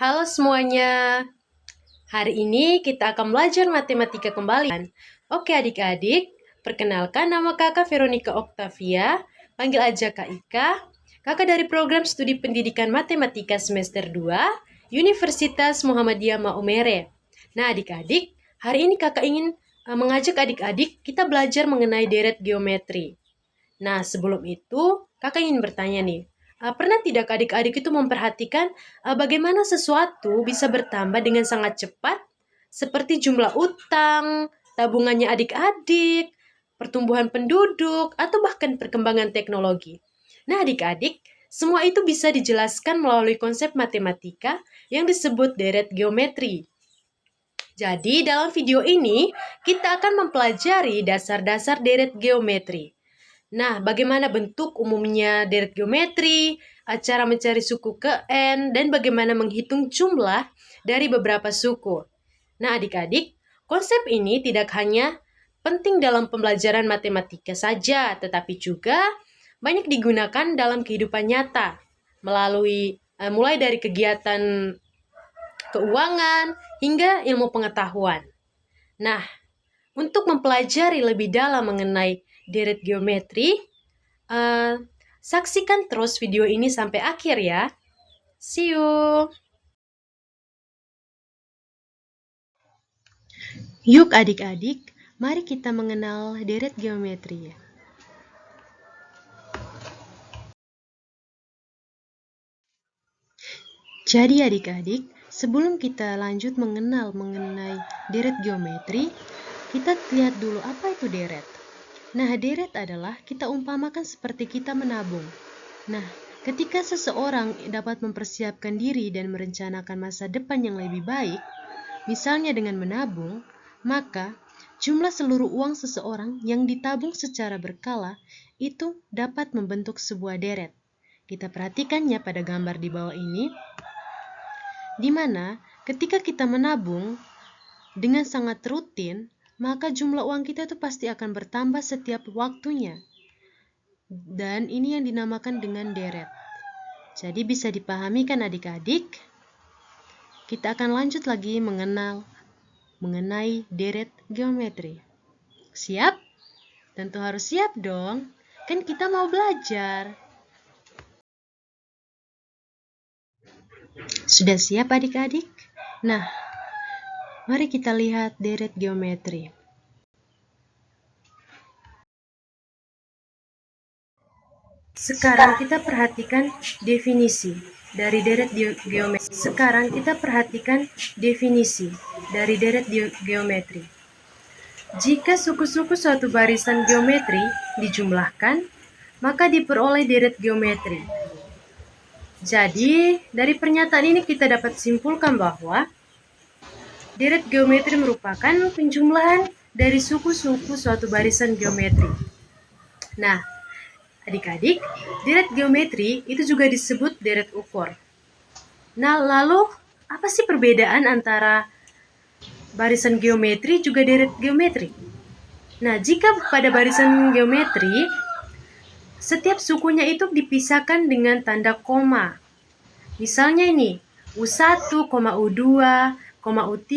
Halo semuanya, hari ini kita akan belajar matematika kembali. Oke adik-adik, perkenalkan nama kakak Veronica Octavia, panggil aja Kak Ika. Kakak dari program studi pendidikan matematika semester 2, Universitas Muhammadiyah Maumere. Nah adik-adik, hari ini kakak ingin mengajak adik-adik kita belajar mengenai deret geometri. Nah sebelum itu, kakak ingin bertanya nih, pernah tidak adik-adik itu memperhatikan bagaimana sesuatu bisa bertambah dengan sangat cepat? Seperti jumlah utang, tabungannya adik-adik, pertumbuhan penduduk, atau bahkan perkembangan teknologi. Nah adik-adik, semua itu bisa dijelaskan melalui konsep matematika yang disebut deret geometri. Jadi dalam video ini, kita akan mempelajari dasar-dasar deret geometri. Nah, bagaimana bentuk umumnya deret geometri, cara mencari suku ke N, dan bagaimana menghitung jumlah dari beberapa suku. Nah, adik-adik, konsep ini tidak hanya penting dalam pembelajaran matematika saja, tetapi juga banyak digunakan dalam kehidupan nyata, mulai dari kegiatan keuangan hingga ilmu pengetahuan. Nah, untuk mempelajari lebih dalam mengenai deret geometri, saksikan terus video ini sampai akhir ya. See you! Yuk adik-adik, mari kita mengenal deret geometri. Jadi adik-adik, sebelum kita lanjut mengenai deret geometri, kita lihat dulu apa itu deret. Nah, deret adalah kita umpamakan seperti kita menabung. Nah, ketika seseorang dapat mempersiapkan diri dan merencanakan masa depan yang lebih baik, misalnya dengan menabung, maka jumlah seluruh uang seseorang yang ditabung secara berkala itu dapat membentuk sebuah deret. Kita perhatikannya pada gambar di bawah ini, di mana ketika kita menabung dengan sangat rutin, maka jumlah uang kita itu pasti akan bertambah setiap waktunya. Dan ini yang dinamakan dengan deret. Jadi bisa dipahami kan adik-adik? Kita akan lanjut lagi mengenai deret geometri. Siap? Tentu harus siap dong. Kan kita mau belajar. Sudah siap adik-adik? Nah, mari kita lihat deret geometri. Sekarang kita perhatikan definisi dari deret geometri. Jika suku-suku suatu barisan geometri dijumlahkan, maka diperoleh deret geometri. Jadi, dari pernyataan ini kita dapat simpulkan bahwa deret geometri merupakan penjumlahan dari suku-suku suatu barisan geometri. Nah, adik-adik, deret geometri itu juga disebut deret ukur. Nah, lalu apa sih perbedaan antara barisan geometri juga deret geometri? Nah, jika pada barisan geometri, setiap sukunya itu dipisahkan dengan tanda koma. Misalnya ini, U1, U2, U3,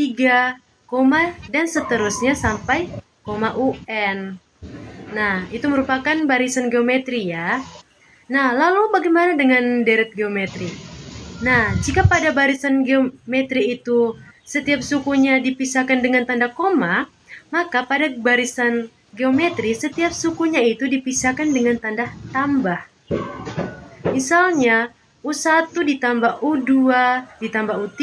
dan seterusnya sampai UN. Nah, itu merupakan barisan geometri ya. Nah, lalu bagaimana dengan deret geometri? Nah, jika pada barisan geometri itu setiap sukunya dipisahkan dengan tanda koma, maka pada barisan geometri setiap sukunya itu dipisahkan dengan tanda tambah. Misalnya, U1 ditambah U2, ditambah U3,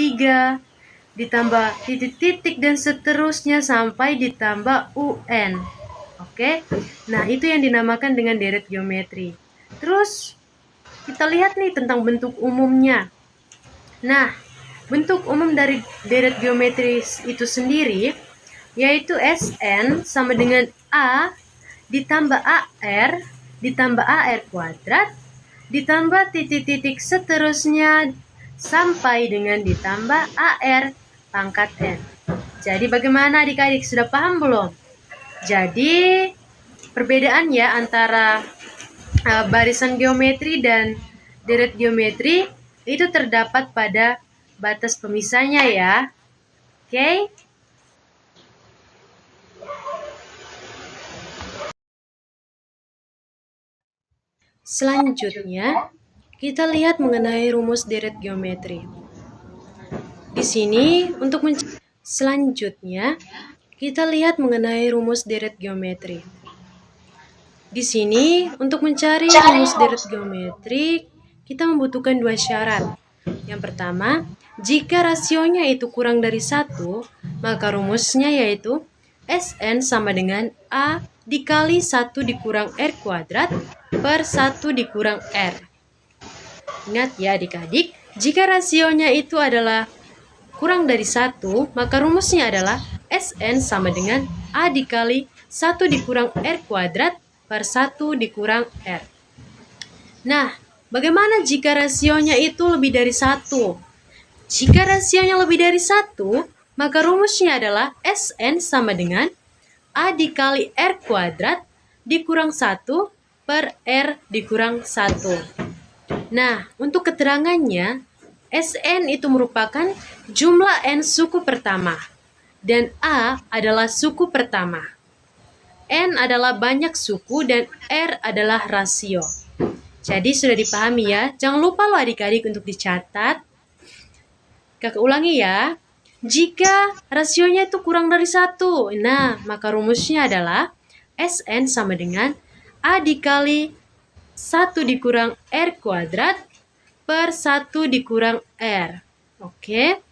ditambah titik-titik dan seterusnya sampai ditambah UN. Oke, nah itu yang dinamakan dengan deret geometri. Terus kita lihat nih tentang bentuk umumnya. Nah, bentuk umum dari deret geometri itu sendiri yaitu SN sama dengan A ditambah AR ditambah AR kuadrat ditambah titik-titik seterusnya sampai dengan ditambah AR pangkat N. Jadi bagaimana adik-adik, sudah paham belum? Jadi perbedaannya antara barisan geometri dan deret geometri itu terdapat pada batas pemisahnya ya. Oke? Selanjutnya, kita lihat mengenai rumus deret geometri. Di sini untuk selanjutnya, kita lihat mengenai rumus deret geometri. Di sini untuk mencari rumus deret geometri, kita membutuhkan dua syarat. Yang pertama, jika rasionya itu kurang dari 1, maka rumusnya yaitu Sn sama dengan A dikali 1 dikurang R kuadrat per 1 dikurang R. Ingat ya adik-adik, jika rasionya itu adalah kurang dari 1, maka rumusnya adalah Sn sama dengan A dikali 1 dikurang R kuadrat per 1 dikurang R. Nah, bagaimana jika rasionya itu lebih dari 1? Jika rasionya lebih dari 1, maka rumusnya adalah Sn sama dengan A dikali R kuadrat dikurang 1 per R dikurang 1. Nah, untuk keterangannya, Sn itu merupakan jumlah N suku pertama, dan A adalah suku pertama. N adalah banyak suku, dan R adalah rasio. Jadi sudah dipahami ya, jangan lupa loh adik-adik untuk dicatat. Kakak ulangi ya, jika rasionya itu kurang dari 1, nah maka rumusnya adalah Sn sama dengan A dikali 1 dikurang R kuadrat per 1 dikurang R. Oke.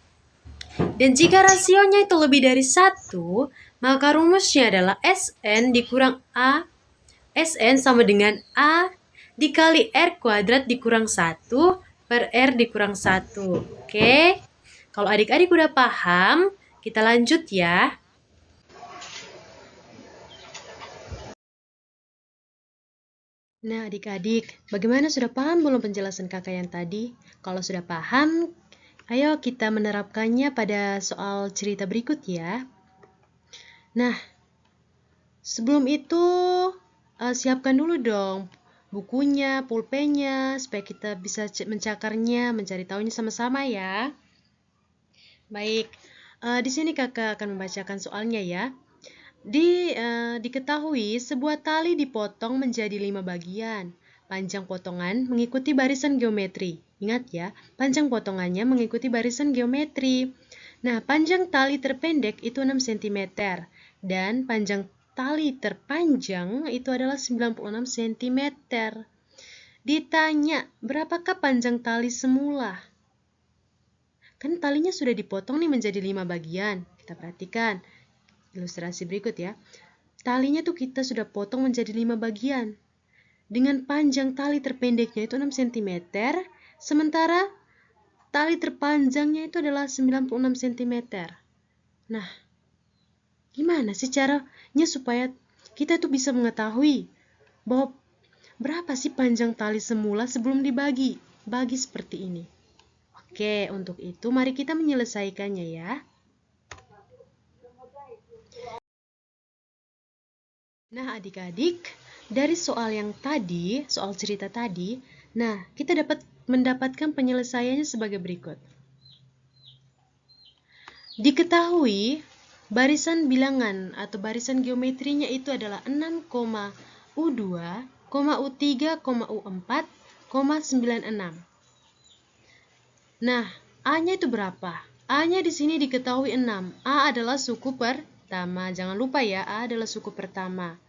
Dan jika rasionya itu lebih dari 1, maka rumusnya adalah Sn dikurang A. Sn sama dengan A dikali R kuadrat dikurang 1 per R dikurang 1. Oke. Kalau adik-adik udah paham, kita lanjut ya. Nah, adik-adik, bagaimana sudah paham belum penjelasan kakak yang tadi? Kalau sudah paham, ayo kita menerapkannya pada soal cerita berikut ya. Nah, sebelum itu siapkan dulu dong bukunya, pulpennya, supaya kita bisa mencakarnya, mencari tahunya sama-sama ya. Baik, di sini kakak akan membacakan soalnya ya. Diketahui sebuah tali dipotong menjadi 5 bagian. Panjang potongan mengikuti barisan geometri. Ingat ya, panjang potongannya mengikuti barisan geometri. Nah, panjang tali terpendek itu 6 cm dan panjang tali terpanjang itu adalah 96 cm. Ditanya, berapakah panjang tali semula? Kan talinya sudah dipotong nih menjadi 5 bagian. Kita perhatikan ilustrasi berikut ya. Talinya tuh kita sudah potong menjadi 5 bagian. Dengan panjang tali terpendeknya itu 6 cm, sementara tali terpanjangnya itu adalah 96 cm. Nah, gimana sih caranya supaya kita tuh bisa mengetahui bahwa berapa sih panjang tali semula sebelum dibagi? Bagi seperti ini. Oke, untuk itu mari kita menyelesaikannya ya. Nah, adik-adik, dari soal yang tadi, soal cerita tadi, nah, kita dapat mendapatkan penyelesaiannya sebagai berikut. Diketahui barisan bilangan atau barisan geometrinya itu adalah 6, U2, U3, U4, 96. Nah, A-nya itu berapa? A-nya di sini diketahui 6. A adalah suku pertama. Jangan lupa ya, A adalah suku pertama.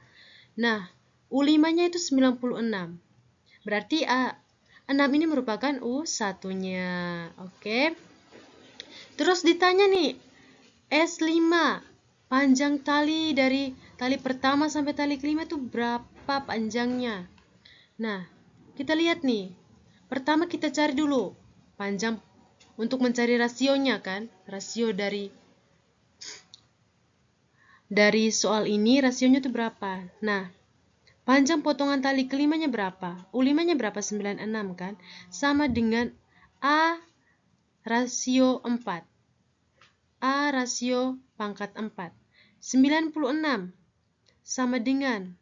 Nah, U5-nya itu 96. Berarti A6 ini merupakan U1-nya. Oke. Terus ditanya nih, S5, panjang tali dari tali pertama sampai tali kelima itu berapa panjangnya? Nah, kita lihat nih. Pertama kita cari dulu panjang untuk mencari rasionya kan? Rasio dari soal ini rasionya itu berapa? Nah, panjang potongan tali kelimanya berapa? U5-nya berapa? 96 kan? Sama dengan A rasio 4. A rasio pangkat 4. 96 sama dengan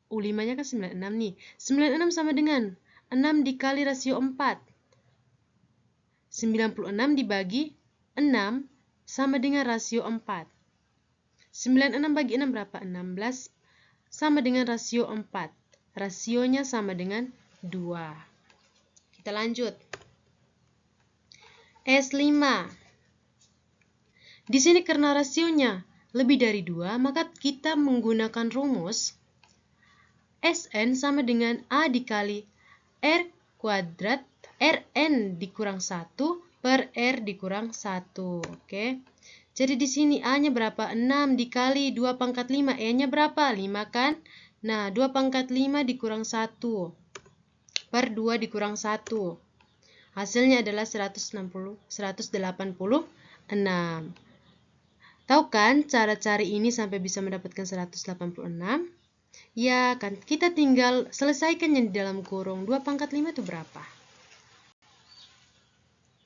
U5-nya kan 96 nih. 96 sama dengan 6 dikali rasio 4. 96 dibagi 6 sama dengan rasio 4. 96 bagi 6 berapa? 16 sama dengan rasio 4. Rasionya sama dengan 2. Kita lanjut. S5. Di sini karena rasionya lebih dari 2, maka kita menggunakan rumus Sn sama dengan A dikali R kuadrat Rn dikurang 1 per R dikurang 1. Oke. Jadi di sini A-nya berapa? 6 dikali 2 pangkat 5. E-nya berapa? 5 kan? Nah, 2 pangkat 5 dikurang 1 per 2 dikurang 1. Hasilnya adalah 186. Tahu kan cara cari ini sampai bisa mendapatkan 186? Ya kan, kita tinggal selesaikan yang di dalam kurung. 2 pangkat 5 itu berapa?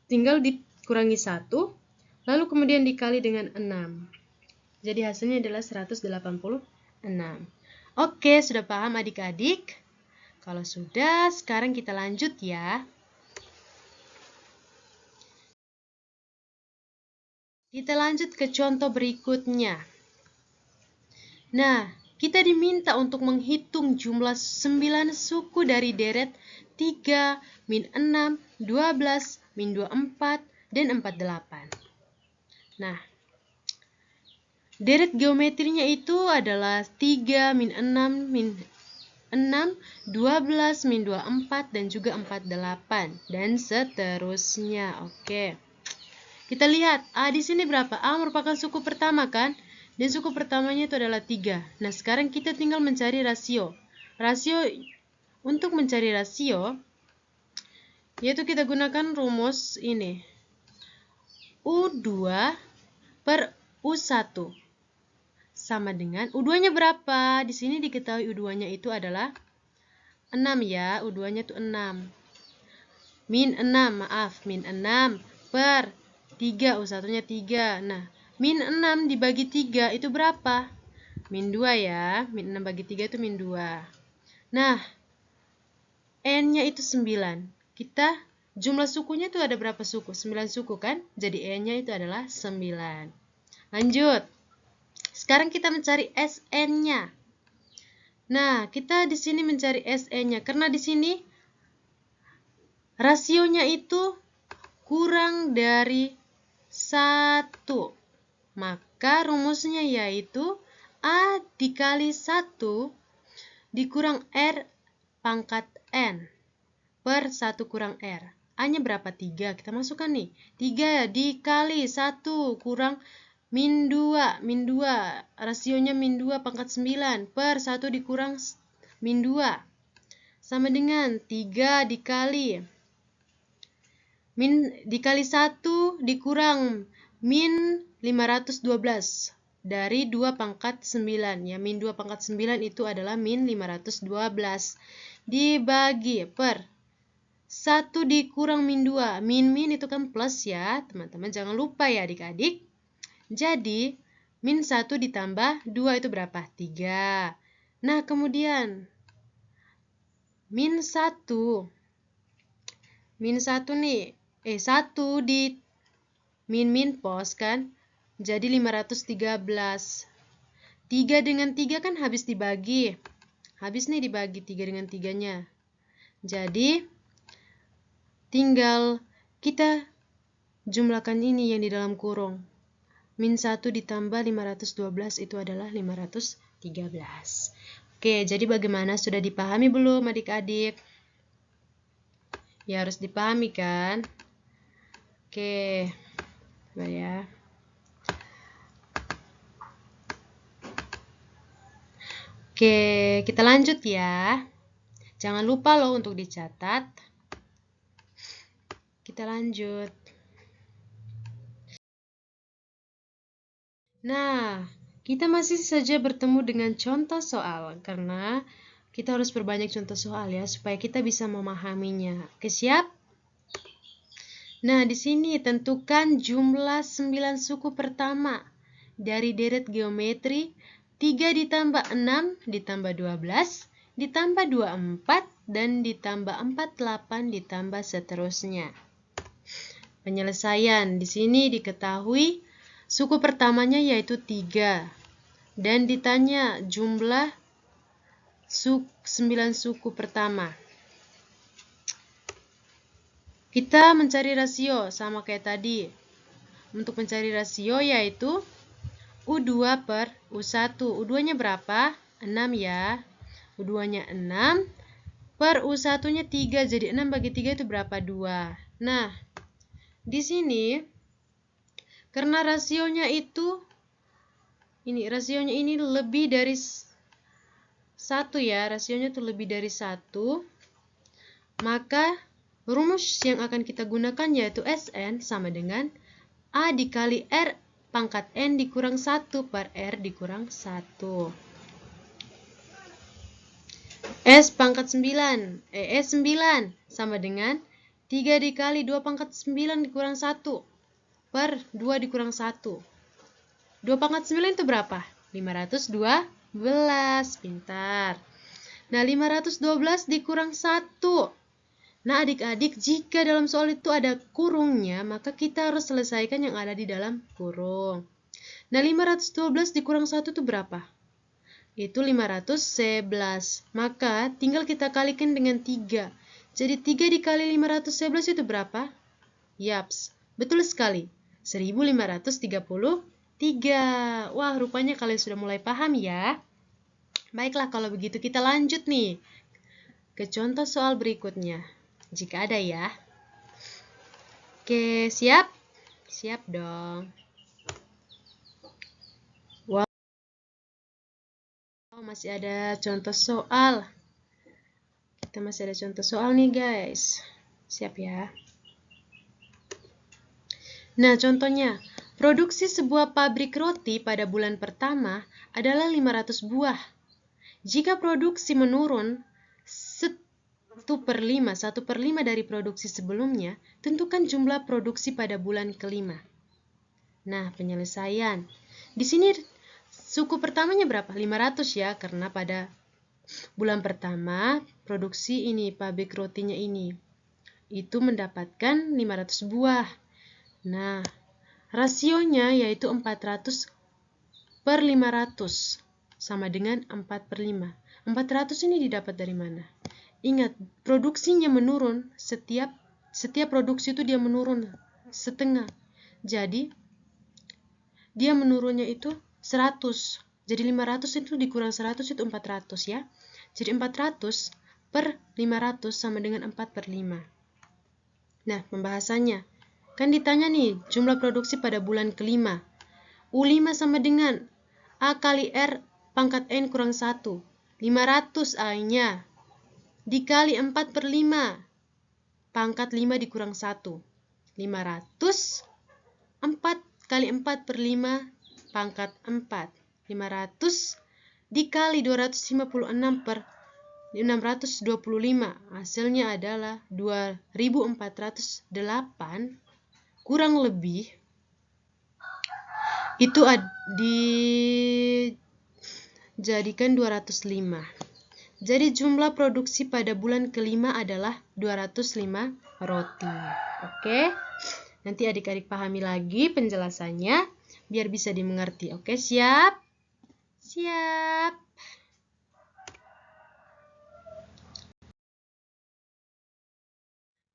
Tinggal dikurangi 1, lalu kemudian dikali dengan 6. Jadi hasilnya adalah 186. Oke, sudah paham adik-adik? Kalau sudah, sekarang kita lanjut ya. Kita lanjut ke contoh berikutnya. Nah, kita diminta untuk menghitung jumlah 9 suku dari deret 3, min 6, 12, min 24, dan 48. Nah, deret geometrinya itu adalah 3, min 6, min 6, 12, min 24, dan juga 48, dan seterusnya. Oke. Kita lihat, A di sini berapa? A merupakan suku pertama kan? Dan suku pertamanya itu adalah 3. Nah, sekarang kita tinggal mencari rasio. Untuk mencari rasio, yaitu kita gunakan rumus ini. U2 per U1 sama dengan, U2-nya berapa? Di sini diketahui U2-nya itu adalah 6 ya. U2-nya itu 6. Min 6 per 3, U1-nya 3. Nah, min 6 dibagi 3 itu berapa? Min 2 ya. Min 6 bagi 3 itu min 2. Nah, N-nya itu 9. Kita jumlah sukunya itu ada berapa suku? 9 suku kan? Jadi N-nya itu adalah 9. Lanjut. Sekarang kita mencari Sn-nya. Nah, kita di sini mencari Sn-nya karena di sini rasionya itu kurang dari 1. Maka rumusnya yaitu A dikali 1 dikurang R pangkat N per 1 kurang R. A-nya berapa? 3. Kita masukkan nih. 3 dikali 1 kurang min 2. Min 2. Rasionya min 2 pangkat 9 per 1 dikurang min 2. Sama dengan 3 dikali 1 dikurang min 512 dari 2 pangkat 9 ya. Min 2 pangkat 9 itu adalah min 512 dibagi per 1 dikurang min 2. Min itu kan plus ya teman-teman, jangan lupa ya adik-adik. Jadi min 1 ditambah 2 itu berapa? 3. Nah, kemudian min 1 nih 1 di min pos kan, jadi 513. 3 dengan 3 kan habis dibagi. Habis nih dibagi 3 dengan 3-nya. Jadi tinggal kita jumlahkan ini yang di dalam kurung. Min 1 ditambah 512 itu adalah 513. Oke, jadi bagaimana? Sudah dipahami belum adik-adik? Ya harus dipahami kan? Oke, coba ya. Oke, kita lanjut ya. Jangan lupa loh untuk dicatat. Kita lanjut. Nah, kita masih saja bertemu dengan contoh soal karena kita harus perbanyak contoh soal ya supaya kita bisa memahaminya. Oke, siap? Nah, di sini tentukan jumlah 9 suku pertama dari deret geometri 3 ditambah 6 ditambah 12 ditambah 24 dan ditambah 48 ditambah seterusnya. Penyelesaian. Di sini diketahui suku pertamanya yaitu 3. Dan ditanya jumlah 9 suku pertama. Kita mencari rasio sama kayak tadi. Untuk mencari rasio yaitu U2 per U1. U2-nya berapa? 6 ya. U2-nya 6 per U1-nya 3. Jadi 6 bagi 3 itu berapa? 2. Nah, di sini karena rasionya ini lebih dari 1 ya. Rasionya itu lebih dari 1. Maka rumus yang akan kita gunakan yaitu Sn sama dengan A dikali R pangkat N dikurang 1 per R dikurang 1. S pangkat 9 sama dengan 3 dikali 2 pangkat 9 dikurang 1 per 2 dikurang 1. 2 pangkat 9 itu berapa? 512. Pintar. Nah, 512 dikurang 1. Nah, adik-adik, jika dalam soal itu ada kurungnya, maka kita harus selesaikan yang ada di dalam kurung. Nah, 512 dikurang 1 itu berapa? Itu 511. Maka tinggal kita kalikan dengan 3. Jadi 3 dikali 511 itu berapa? Yaps, betul sekali. 1533. Wah, rupanya kalian sudah mulai paham ya. Baiklah, kalau begitu kita lanjut nih ke contoh soal berikutnya. Jika ada ya. Oke, siap? Siap dong. Wow, masih ada contoh soal. Kita masih ada contoh soal nih guys. Siap ya. Nah, contohnya, produksi sebuah pabrik roti pada bulan pertama adalah 500 buah. Jika produksi menurun 1/5 dari produksi sebelumnya, tentukan jumlah produksi pada bulan kelima. Nah, penyelesaian. Di sini suku pertamanya berapa? 500 ya, karena pada bulan pertama produksi ini, pabrik rotinya ini, itu mendapatkan 500 buah. Nah, rasionya yaitu 400 per 500 sama dengan 4/5. 400 ini didapat dari mana? Ingat, produksinya menurun, setiap produksi itu dia menurun setengah. Jadi, dia menurunnya itu 100. Jadi 500 itu dikurang 100 itu 400 ya. Jadi 400 per 500 sama dengan 4/5. Nah, pembahasannya. Kan ditanya nih, jumlah produksi pada bulan kelima. U5 sama dengan A kali R pangkat N kurang 1. 500 A-nya. Dikali 4/5. Pangkat 5 dikurang 1. 500. 4 kali 4/5 pangkat 4. 500 dikali 256 per 625. Hasilnya adalah 2408 kurang lebih. Itu dijadikan 205. Jadi jumlah produksi pada bulan kelima adalah 205 roti. Oke? Nanti adik-adik pahami lagi penjelasannya biar bisa dimengerti. Oke, siap? Siap.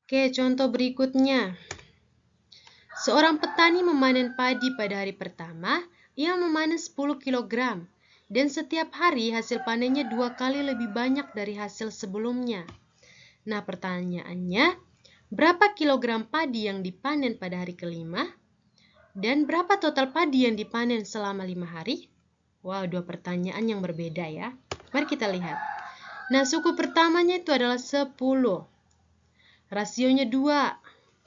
Oke, contoh berikutnya. Seorang petani memanen padi pada hari pertama, ia memanen 10 kg. Dan setiap hari hasil panennya 2 kali lebih banyak dari hasil sebelumnya. Nah, pertanyaannya, berapa kilogram padi yang dipanen pada hari kelima? Dan berapa total padi yang dipanen selama 5 hari? Wow, dua pertanyaan yang berbeda ya. Mari kita lihat. Nah, suku pertamanya itu adalah 10. Rasionya 2.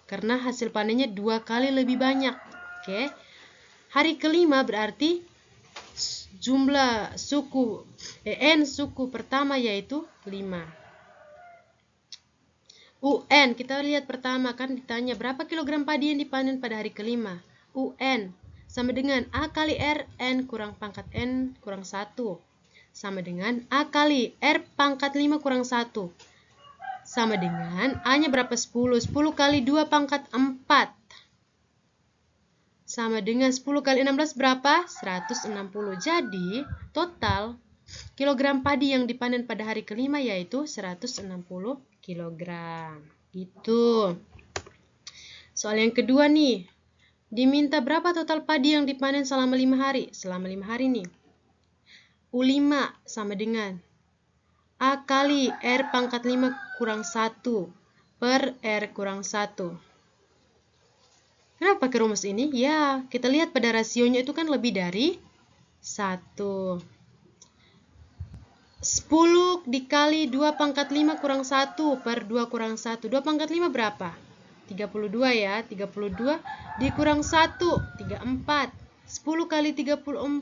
Karena hasil panennya 2 kali lebih banyak. Oke. Hari kelima berarti jumlah suku N suku pertama yaitu 5. UN, kita lihat pertama kan ditanya berapa kilogram padi yang dipanen pada hari kelima. UN sama dengan A kali R N kurang pangkat N kurang 1. Sama dengan A kali R pangkat 5 kurang 1. Sama dengan A-nya berapa? 10. 10 kali 2 pangkat 4. sama dengan 10 kali 16 berapa? 160. Jadi, total kilogram padi yang dipanen pada hari kelima yaitu 160 kilogram. Gitu. Soal yang kedua nih. Diminta berapa total padi yang dipanen selama 5 hari? Selama 5 hari nih. U5 sama dengan A kali R pangkat 5 kurang 1 per R kurang 1. Kenapa pakai rumus ini? Ya, kita lihat pada rasionya itu kan lebih dari 1. 10 dikali 2 pangkat 5 kurang 1 per 2 kurang 1. 2 pangkat 5 berapa? 32 ya. 32 dikurang 1, 34. 10 kali 32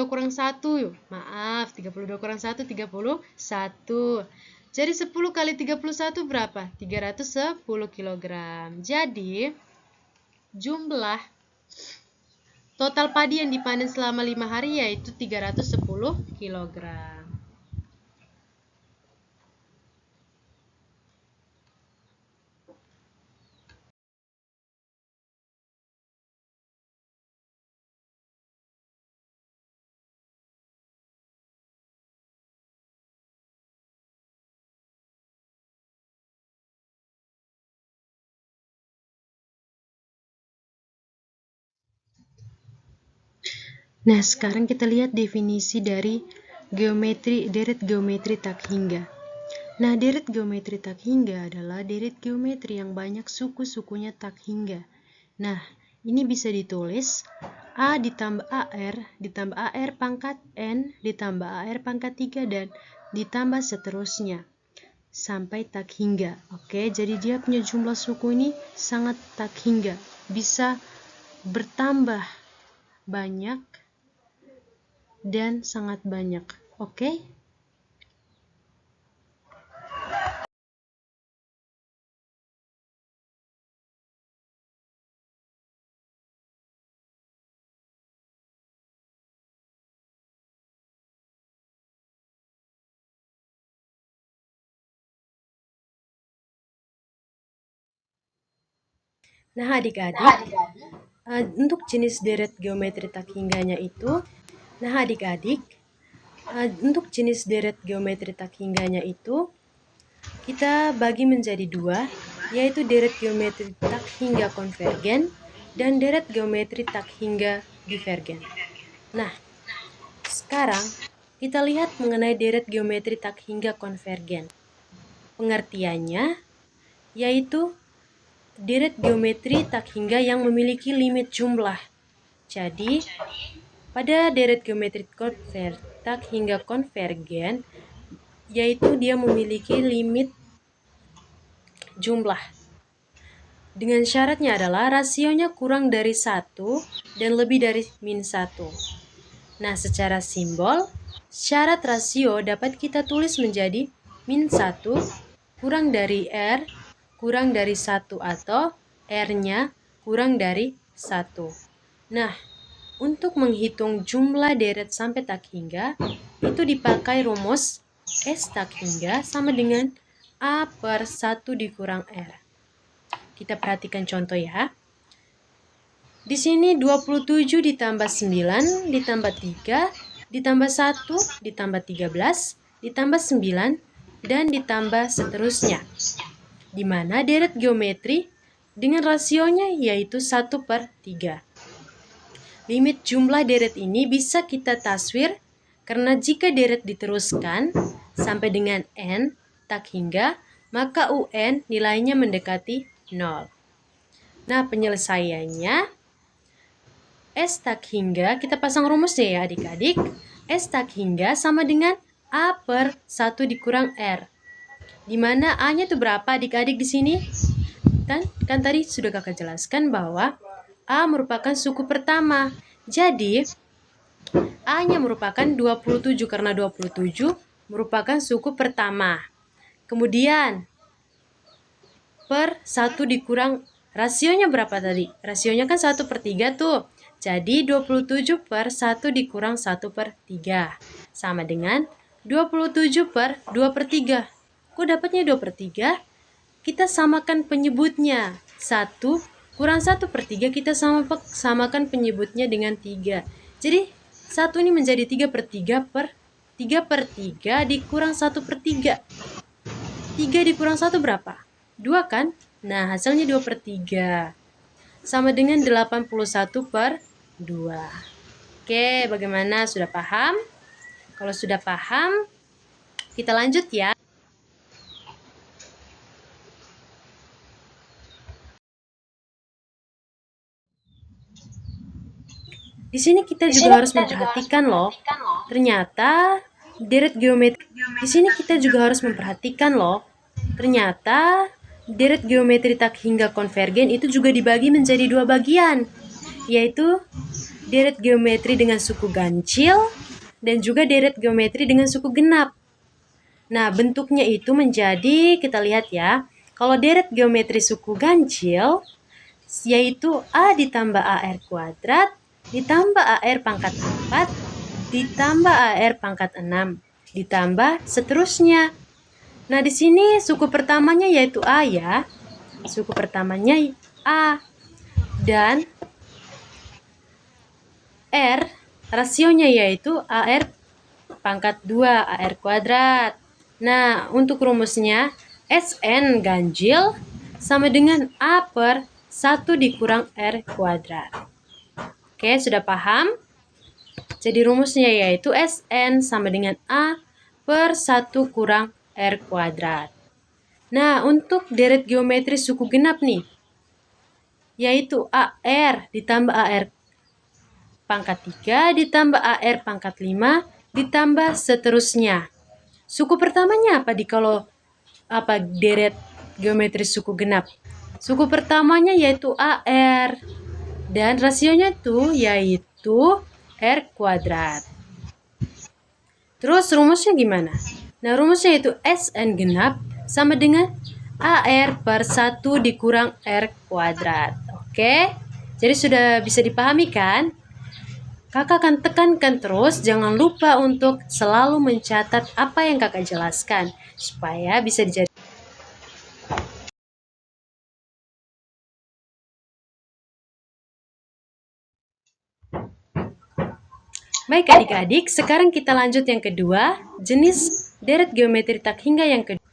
kurang 1. Maaf, 32 kurang 1, 31. Jadi 10 kali 31 berapa? 310 kg. Jadi, jumlah total padi yang dipanen selama 5 hari yaitu 310 kg. Nah, sekarang kita lihat definisi dari deret geometri tak hingga. Nah, deret geometri tak hingga adalah deret geometri yang banyak suku-sukunya tak hingga. Nah, ini bisa ditulis A ditambah AR ditambah AR pangkat N ditambah AR pangkat 3 dan ditambah seterusnya sampai tak hingga. Oke, jadi dia punya jumlah suku ini sangat tak hingga, bisa bertambah banyak dan sangat banyak. Oke? Nah, adik-adik, untuk jenis deret geometri tak hingganya itu, untuk jenis deret geometri tak hingganya itu, kita bagi menjadi dua, yaitu deret geometri tak hingga konvergen dan deret geometri tak hingga divergen. Nah, sekarang kita lihat mengenai deret geometri tak hingga konvergen. Pengertiannya yaitu deret geometri tak hingga yang memiliki limit jumlah. Jadi, pada deret geometri tak hingga konvergen, yaitu dia memiliki limit jumlah. Dengan syaratnya adalah rasionya kurang dari 1 dan lebih dari min 1. Nah, secara simbol, syarat rasio dapat kita tulis menjadi min 1 kurang dari R kurang dari 1 atau R-nya kurang dari 1. Nah, untuk menghitung jumlah deret sampai tak hingga, itu dipakai rumus S tak hingga sama dengan A per 1 dikurang R. Kita perhatikan contoh ya. Di sini 27 ditambah 9 ditambah 3 ditambah 1 ditambah 13 ditambah 9 dan ditambah seterusnya. Di mana deret geometri dengan rasionya yaitu 1 per 3. Limit jumlah deret ini bisa kita taswir karena jika deret diteruskan sampai dengan N tak hingga, maka UN nilainya mendekati 0. Nah, penyelesaiannya S tak hingga, kita pasang rumusnya ya adik-adik. S tak hingga sama dengan A per 1 dikurang R. Di mana A-nya itu berapa adik-adik di sini? Kan tadi sudah kakak jelaskan bahwa A merupakan suku pertama. Jadi, A-nya merupakan 27 karena 27 merupakan suku pertama. Kemudian, per 1 dikurang, rasionya berapa tadi? Rasionya kan 1 per 3 tuh. Jadi, 27 per 1 dikurang 1 per 3. Sama dengan 27 per 2 per 3. Kok dapatnya 2 per 3? Kita samakan penyebutnya. 1 kurang 1/3 kita samakan penyebutnya dengan 3. Jadi 1 ini menjadi 3/3 dikurang 1/3. 3 dikurang 1 berapa? 2 kan? Nah, hasilnya 2/3. Sama dengan 81/2. Oke, bagaimana? Sudah paham? Kalau sudah paham, kita lanjut ya. Di sini kita juga harus memperhatikan loh. Ternyata deret geometri deret geometri tak hingga konvergen itu juga dibagi menjadi 2 bagian, yaitu deret geometri dengan suku ganjil dan juga deret geometri dengan suku genap. Nah, bentuknya itu menjadi, kita lihat ya, kalau deret geometri suku ganjil yaitu A ditambah AR kuadrat ditambah AR pangkat 4 ditambah AR pangkat 6 ditambah seterusnya. Nah, di sini suku pertamanya yaitu A ya. Suku pertamanya A. Dan R rasionya yaitu AR pangkat 2 AR kuadrat. Nah, untuk rumusnya SN ganjil sama dengan A per 1 dikurang R kuadrat. Oke, sudah paham? Jadi rumusnya yaitu SN sama dengan A per 1 kurang R kuadrat. Nah, untuk deret geometri suku genap nih, yaitu AR ditambah AR pangkat 3 ditambah AR pangkat 5 ditambah seterusnya. Suku pertamanya apa kalau deret geometri suku genap? Suku pertamanya yaitu AR dan rasionya tuh yaitu R kuadrat. Terus rumusnya gimana? Nah, rumusnya yaitu SN genap sama dengan AR per 1 dikurang R kuadrat. Oke? Jadi sudah bisa dipahami kan? Kakak akan tekankan terus, jangan lupa untuk selalu mencatat apa yang kakak jelaskan, supaya bisa dijadikan. Baik adik-adik, sekarang kita lanjut yang kedua, jenis deret geometri tak hingga yang kedua.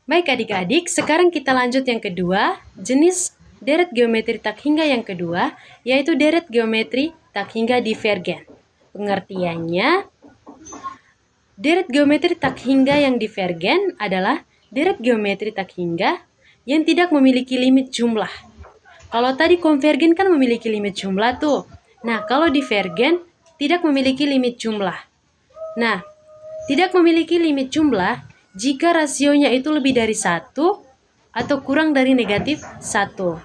Baik adik-adik, sekarang kita lanjut yang kedua, jenis deret geometri tak hingga yang kedua, yaitu deret geometri tak hingga divergen. Pengertiannya, deret geometri tak hingga yang divergen adalah deret geometri tak hingga yang tidak memiliki limit jumlah. Kalau tadi konvergen kan memiliki limit jumlah tuh. Nah, kalau divergen tidak memiliki limit jumlah. Nah, tidak memiliki limit jumlah jika rasionya itu lebih dari 1 atau kurang dari negatif 1.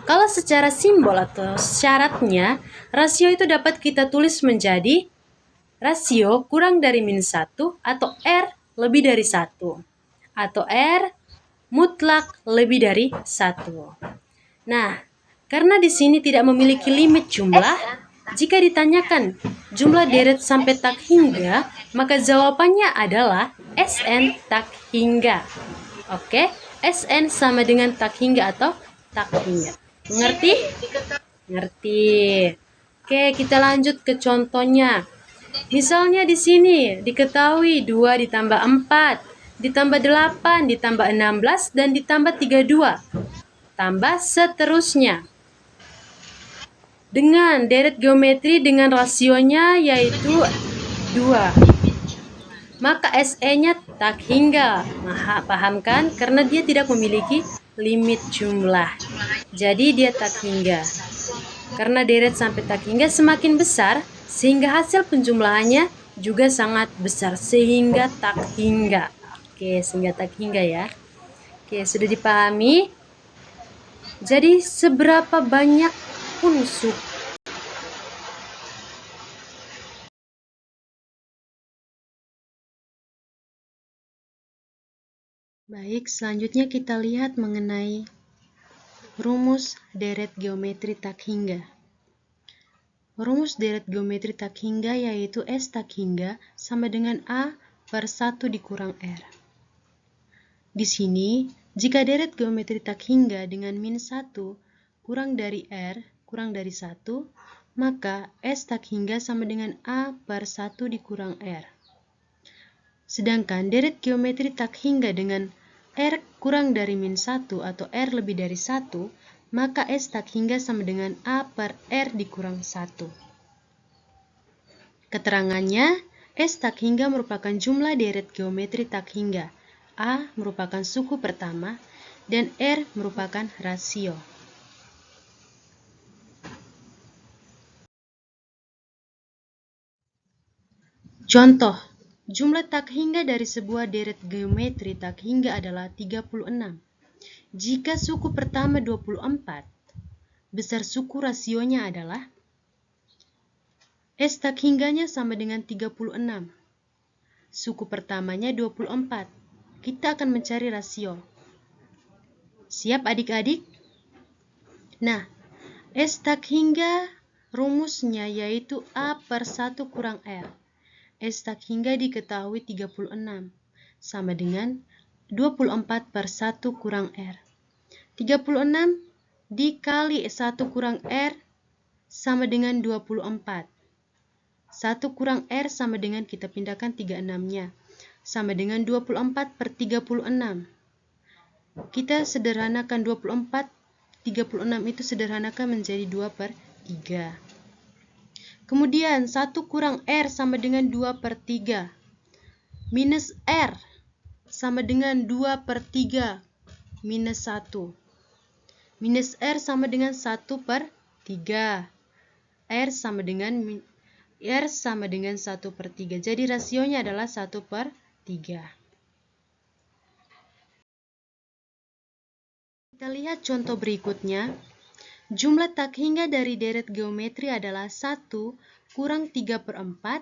Kalau secara simbol atau syaratnya, rasio itu dapat kita tulis menjadi rasio kurang dari minus 1 atau R lebih dari 1. Atau R mutlak lebih dari 1. Nah, karena di sini tidak memiliki limit jumlah, jika ditanyakan jumlah deret sampai tak hingga, maka jawabannya adalah SN tak hingga. Oke, SN sama dengan tak hingga atau tak hingga. Mengerti? Ngerti. Oke, kita lanjut ke contohnya. Misalnya di sini diketahui 2 ditambah 4, ditambah 8, ditambah 16, dan ditambah 32. Tambah seterusnya. Dengan deret geometri dengan rasionya yaitu 2. Maka SE-nya tak hingga. Paham kan? Karena dia tidak memiliki limit jumlah. Jadi dia tak hingga. Karena deret sampai tak hingga semakin besar, sehingga hasil penjumlahannya juga sangat besar. Sehingga tak hingga. Oke, sehingga tak hingga ya. Oke, sudah dipahami? Jadi seberapa banyak pun suku. Baik, selanjutnya kita lihat mengenai rumus deret geometri tak hingga. Rumus deret geometri tak hingga yaitu S tak hingga sama dengan A per 1 dikurang R. Di sini Jika deret geometri tak hingga dengan min 1 kurang dari R kurang dari 1, maka S tak hingga sama dengan A per 1 dikurang R. Sedangkan deret geometri tak hingga dengan R kurang dari min 1 atau R lebih dari 1, maka S tak hingga sama dengan A per R dikurang 1. Keterangannya, S tak hingga merupakan jumlah deret geometri tak hingga, A merupakan suku pertama, dan R merupakan rasio. Contoh, jumlah tak hingga dari sebuah deret geometri tak hingga adalah 36. Jika suku pertama 24, besar suku rasionya adalah S tak hingganya sama dengan 36. Suku pertamanya 24. Kita akan mencari rasio. Siap adik-adik? Nah, S tak hingga rumusnya yaitu A per 1 kurang R. S tak hingga diketahui 36 sama dengan 24 per 1 kurang R. 36 dikali 1 kurang R sama dengan 24. 1 kurang R sama dengan, kita pindahkan 36-nya, sama dengan 24 per 36. Kita sederhanakan 24, 36 itu sederhanakan menjadi 2 per 3. Kemudian 1 kurang R sama dengan 2 per 3. Minus R sama dengan 2 per 3 minus 1. Minus R sama dengan 1 per 3. R sama dengan 1 per 3. Jadi rasionya adalah 1 per 3. Kita lihat contoh berikutnya. Jumlah tak hingga dari deret geometri adalah 1 kurang 3 per 4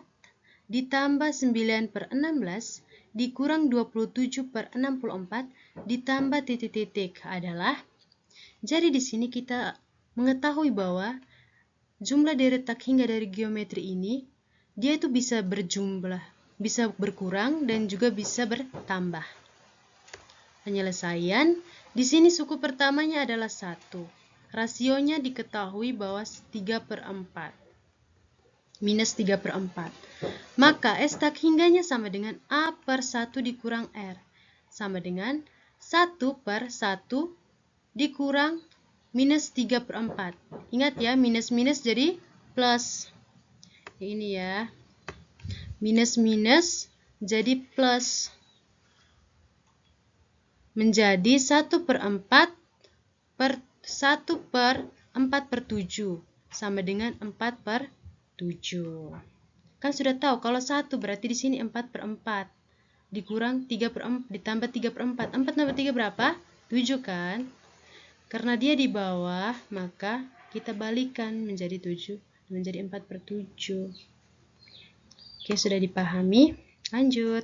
ditambah 9 per 16 dikurang 27 per 64 ditambah titik-titik adalah. Jadi di sini kita mengetahui bahwa jumlah deret tak hingga dari geometri ini, dia itu bisa berjumlah, bisa berkurang, dan juga bisa bertambah. Penyelesaian, di sini suku pertamanya adalah 1. Rasionya diketahui bahwa 3 per 4. Minus 3 per 4. Maka S tak hingganya sama dengan A per 1 dikurang R. Sama dengan 1 per 1 dikurang minus 3 per 4. Ingat ya, minus-minus jadi plus. Ini ya. Minus-minus jadi plus. Menjadi 1 per 4 per 1 per 4 per 7. Sama dengan 4 per 7. Kan sudah tahu kalau 1 berarti di sini 4 per 4. Dikurang 3 per 4, ditambah 3 per 4. 4 tambah 3 berapa? 7 kan? Karena dia di bawah, maka kita balikan menjadi 7, menjadi 4 per 7. Oke, sudah dipahami? Lanjut.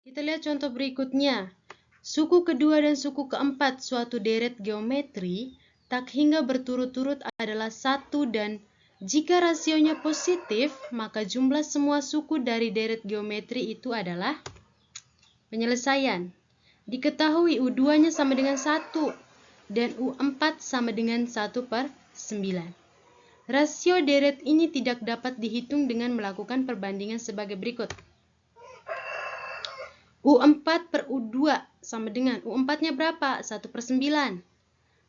Kita lihat contoh berikutnya. Suku kedua dan suku keempat suatu deret geometri tak hingga berturut-turut adalah 1 dan jika rasionya positif, maka jumlah semua suku dari deret geometri itu adalah. Penyelesaian. Diketahui U2-nya sama dengan 1 dan U4 sama dengan 1 per 9. Rasio deret ini tidak dapat dihitung dengan melakukan perbandingan sebagai berikut. U4 per U2 sama dengan, U4-nya berapa? 1 per 9.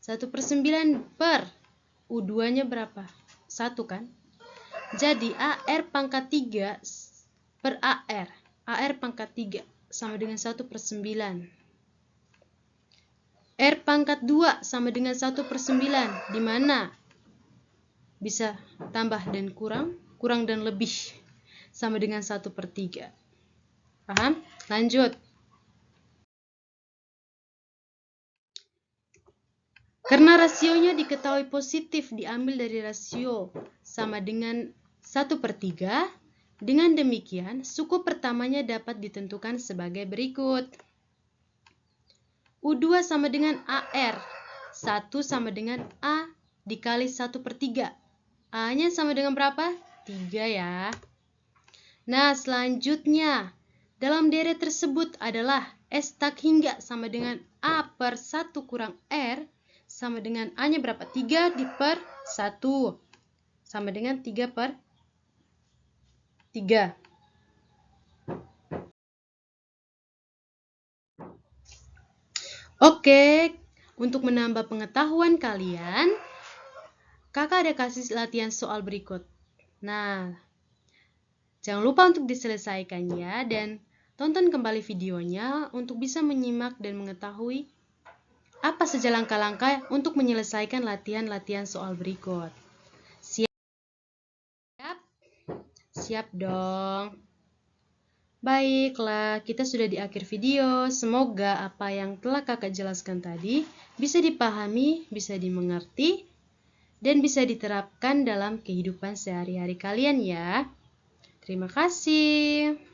1 per 9 per U2-nya berapa? 1 kan? Jadi AR pangkat 3 per AR. AR pangkat 3 sama dengan 1 per 9. R pangkat 2 sama dengan 1 per 9. Di mana bisa tambah dan kurang, kurang dan lebih sama dengan 1 per 3. Paham? Lanjut. Karena rasionya diketahui positif diambil dari rasio sama dengan 1 per 3, dengan demikian suku pertamanya dapat ditentukan sebagai berikut. U2 sama dengan AR. 1 sama dengan A dikali 1 per 3. A-nya sama dengan berapa? 3 ya. Nah, selanjutnya dalam deret tersebut adalah S tak hingga sama dengan A per 1 kurang R sama dengan A-nya berapa? 3 per 1 sama dengan 3 per 3. Oke, untuk menambah pengetahuan kalian, kakak ada kasih latihan soal berikut. Nah, jangan lupa untuk diselesaikan ya, dan tonton kembali videonya untuk bisa menyimak dan mengetahui apa saja langkah-langkah untuk menyelesaikan latihan-latihan soal berikut. Siap? Siap dong. Baiklah, kita sudah di akhir video. Semoga apa yang telah kakak jelaskan tadi bisa dipahami, bisa dimengerti, dan bisa diterapkan dalam kehidupan sehari-hari kalian ya. Terima kasih.